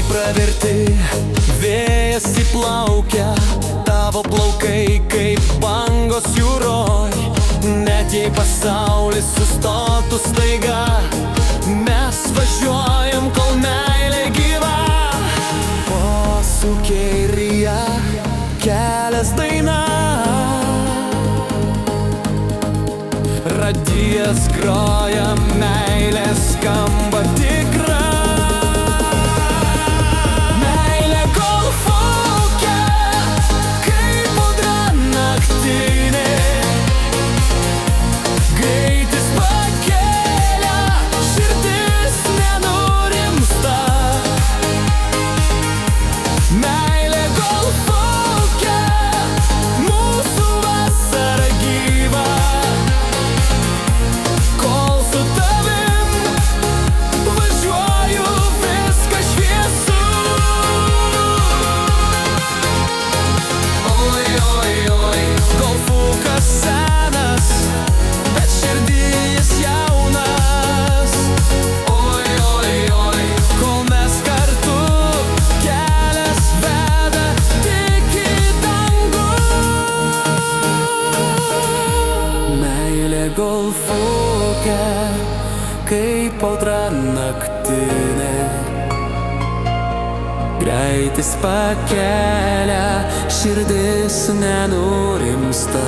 praverti, vėjas įplaukia, tavo plaukai kaip bangos jūroj. Net jei pasaulis sustotų staiga, mes važiuojam, kol meilė gyva. Posūkiai ryja, kelias daina, radijas groja, meilė skamba tikra. Meilė golfaukia, kaip audra naktinė. Greitis pakelia, širdis nenurimsta. Meilė golfaukia, mūsų vasara gyva. Kol su tavim važiuoju, viskas šviesu. Oi, oi, oi, golfukas senas, bet širdis jaunas. Oi, oi, oi, kol mes kartu, kelias veda tik į dangų. Meilė golfuke, kaip audra naktinė. Greitis pakelia, širdis nenurimsta.